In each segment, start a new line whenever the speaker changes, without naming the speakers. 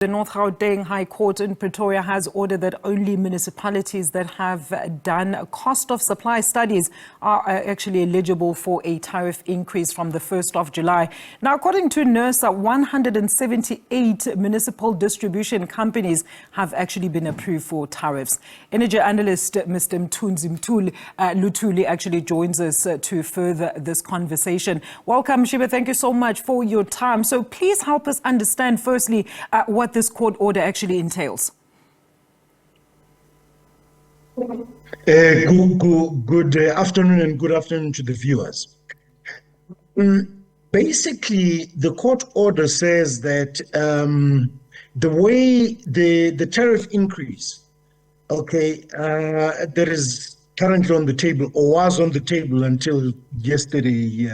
The North Gauteng High Court in Pretoria has ordered that only municipalities that have done cost of supply studies are actually eligible for a tariff increase from the 1st of July. Now, according to Nersa, 178 municipal distribution companies have actually been approved for tariffs. Energy analyst Mr. Mthunzi Luthuli actually joins us to further this conversation. Welcome, Shiba. Thank you so much for your time. So please help us understand, firstly, what this court order actually entails.
Good afternoon and good afternoon to the viewers. Basically, the court order says that the way the tariff increase, that is currently on the table or was on the table until yesterday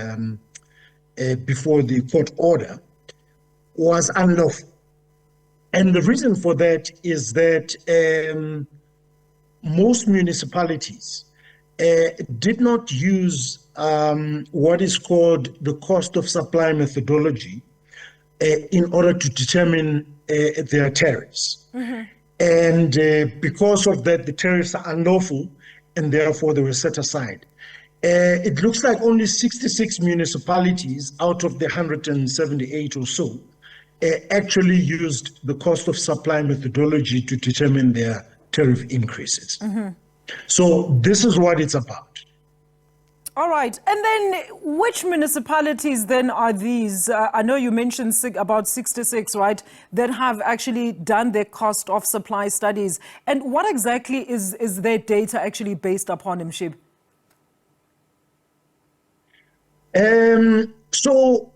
before the court order, was unlawful. And the reason for that is that most municipalities did not use what is called the cost of supply methodology in order to determine their tariffs. Mm-hmm. And because of that, the tariffs are unlawful, and therefore they were set aside. It looks like only 66 municipalities out of the 178 or so actually used the cost of supply methodology to determine their tariff increases. Mm-hmm. So this is what it's about.
All right. And then which municipalities then are these? I know you mentioned about 66, right, that have actually done their cost of supply studies. And what exactly is their data actually based upon, Mshib?
So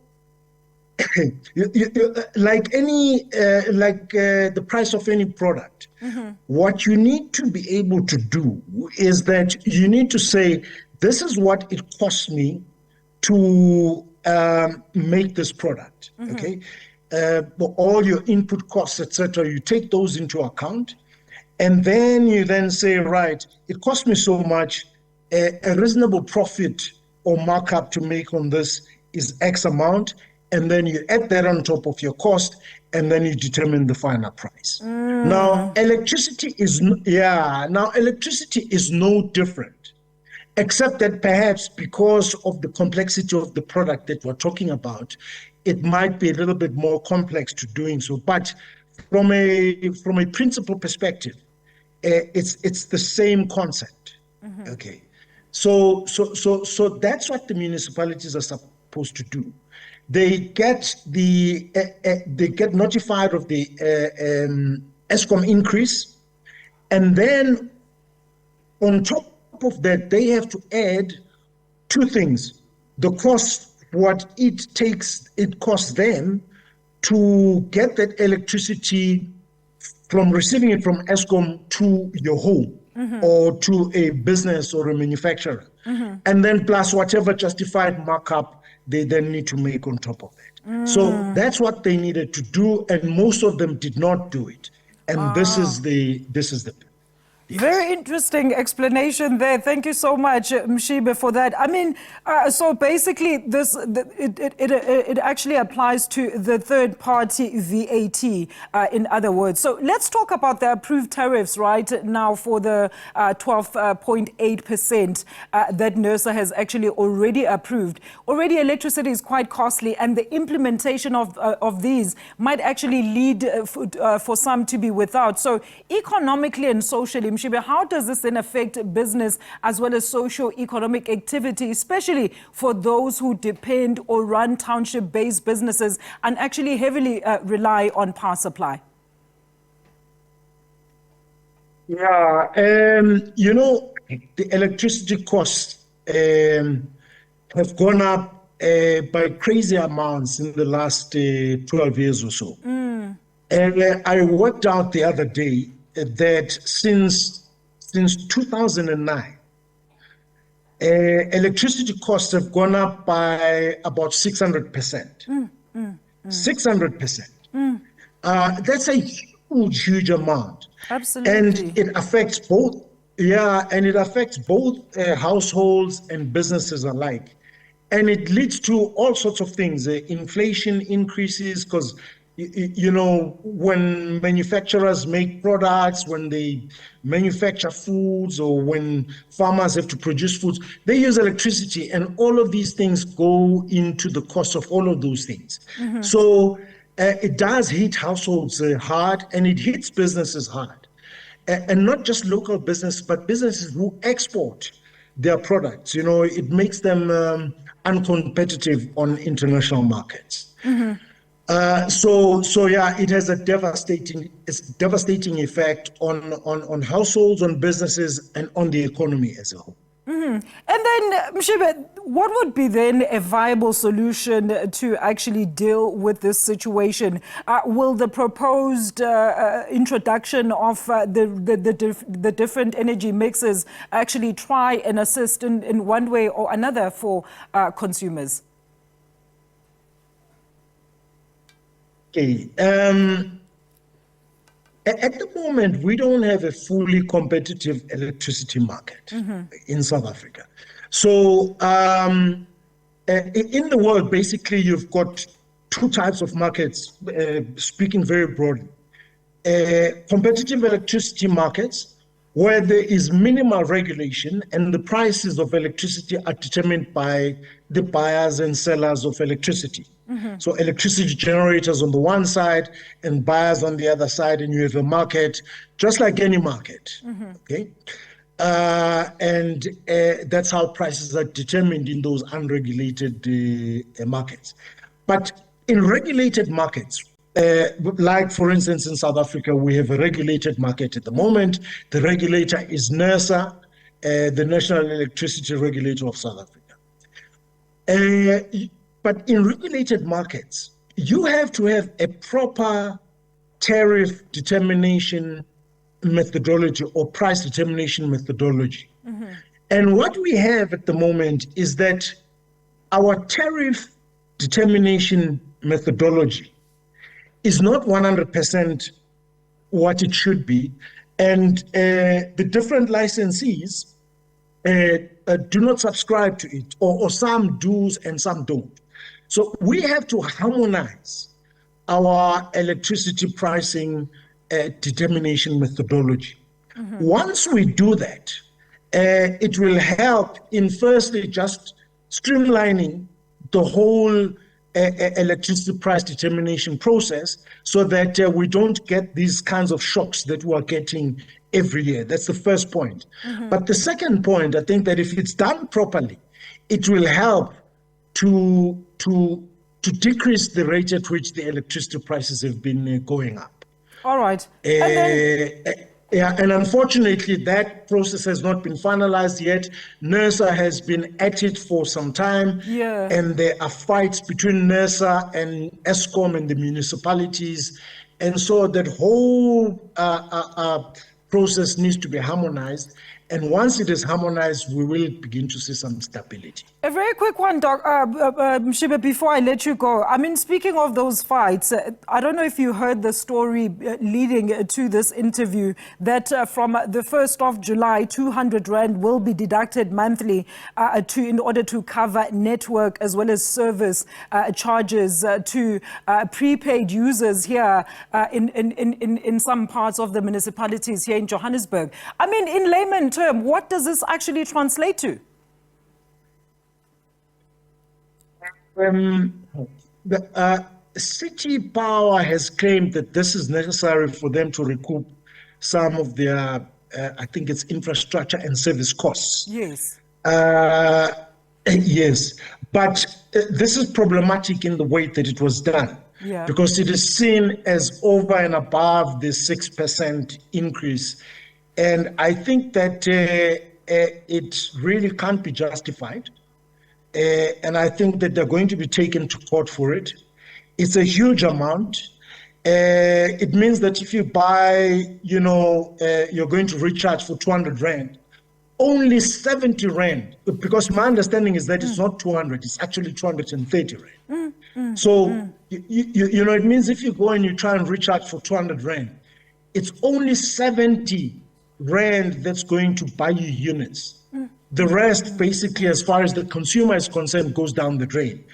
like the price of any product, mm-hmm. What you need to be able to do is that you need to say, this is what it costs me to make this product, mm-hmm. Okay? All your input costs, etc., you take those into account, and then you then say, right, it cost me so much, a reasonable profit or markup to make on this is X amount, and then you add that on top of your cost, and then you determine the final price. Mm. Now, electricity is no different, except that perhaps because of the complexity of the product that we're talking about, it might be a little bit more complex to doing so. But from a principal perspective, it's the same concept. Mm-hmm. Okay, so that's what the municipalities are supposed to do. They get notified of the ESCOM increase, and then on top of that, they have to add two things: the cost, what it costs them to get that electricity from receiving it from ESCOM to your home, mm-hmm. or to a business or a manufacturer, mm-hmm. and then plus whatever justified markup they then need to make on top of it. Mm. So that's what they needed to do, and most of them did not do it. And this is the yes.
Very interesting explanation there. Thank you so much, Mshibe, for that. I mean, so basically, it actually applies to the third-party VAT, in other words. So let's talk about the approved tariffs right now for the 12.8% that Nersa has actually already approved. Already, electricity is quite costly, and the implementation of these might actually lead for some to be without. So economically and socially, how does this then affect business as well as socio-economic activity, especially for those who depend or run township-based businesses and actually heavily rely on power supply?
Yeah, the electricity costs have gone up by crazy amounts in the last 12 years or so. Mm. And I worked out the other day that since 2009, electricity costs have gone up by about 600%. 600%. That's a huge amount.
Absolutely.
And it affects both. Yeah, and it affects both households and businesses alike. And it leads to all sorts of things. Inflation increases because you know, when manufacturers make products, when they manufacture foods, or when farmers have to produce foods, they use electricity, and all of these things go into the cost of all of those things. So it does hit households hard, and it hits businesses hard. And not just local business, but businesses who export their products. You know, it makes them uncompetitive on international markets. So yeah, it has a devastating effect on households, on businesses, and on the economy as a whole.
And then, Mshibe, what would be then a viable solution to actually deal with this situation? Will the proposed introduction of the different energy mixes actually try and assist in one way or another for consumers?
Okay. At the moment, we don't have a fully competitive electricity market in South Africa. So in the world, basically, you've got two types of markets, speaking very broadly. Competitive electricity markets, where there is minimal regulation and the prices of electricity are determined by the buyers and sellers of electricity. So electricity generators on the one side and buyers on the other side, and you have a market just like any market. Okay, and that's how prices are determined in those unregulated markets. But in regulated markets, like for instance in South Africa, we have a regulated market at the moment. The regulator is Nersa, the National Electricity Regulator of South Africa. But in regulated markets, you have to have a proper tariff determination methodology or price determination methodology. And what we have at the moment is that our tariff determination methodology is not 100% what it should be. And the different licensees do not subscribe to it, or some do and some don't. So we have to harmonize our electricity pricing determination methodology. Once we do that, it will help in firstly just streamlining the whole electricity price determination process, so that we don't get these kinds of shocks that we are getting every year. That's the first point. But the second point, I think that if it's done properly, it will help to decrease the rate at which the electricity prices have been going up.
All right.
Yeah, and unfortunately, that process has not been finalized yet. Nersa has been at it for some time, and there are fights between Nersa and Eskom and the municipalities. And so that whole process needs to be harmonized. And once it is harmonized, we will begin to see some stability.
A very quick one, Mshibe, before I let you go. I mean, speaking of those fights, I don't know if you heard the story leading to this interview, that from the 1st of July, 200 Rand will be deducted monthly in order to cover network as well as service charges to prepaid users here in some parts of the municipalities here in Johannesburg. I mean, in layman terms, what does this actually translate to?
The city power has claimed that this is necessary for them to recoup some of their, I think it's infrastructure and service costs.
Yes.
Yes, but this is problematic in the way that it was done. Because it is seen as over and above the 6% increase. And I think that it really can't be justified. And I think that they're going to be taken to court for it. It's a huge amount. It means that if you buy, you're going to recharge for 200 Rand, only 70 Rand, because my understanding is that it's not 200, it's actually 230 Rand. So, it means if you go and you try and recharge for 200 Rand, it's only 70 Rand that's going to buy you units The rest, basically, as far as the consumer is concerned, goes down the drain.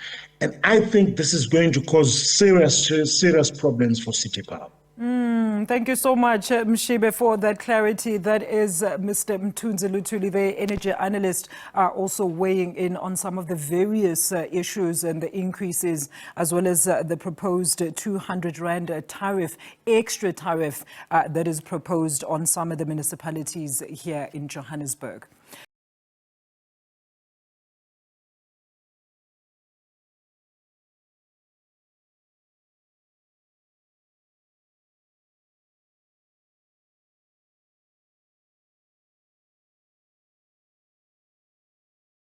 And I think this is going to cause serious problems for City Power.
Thank you so much, Mshibe, for that clarity. That is Mr. Mthunzi Luthuli, the energy analyst, also weighing in on some of the various issues and the increases, as well as the proposed 200 Rand tariff, extra tariff that is proposed on some of the municipalities here in Johannesburg.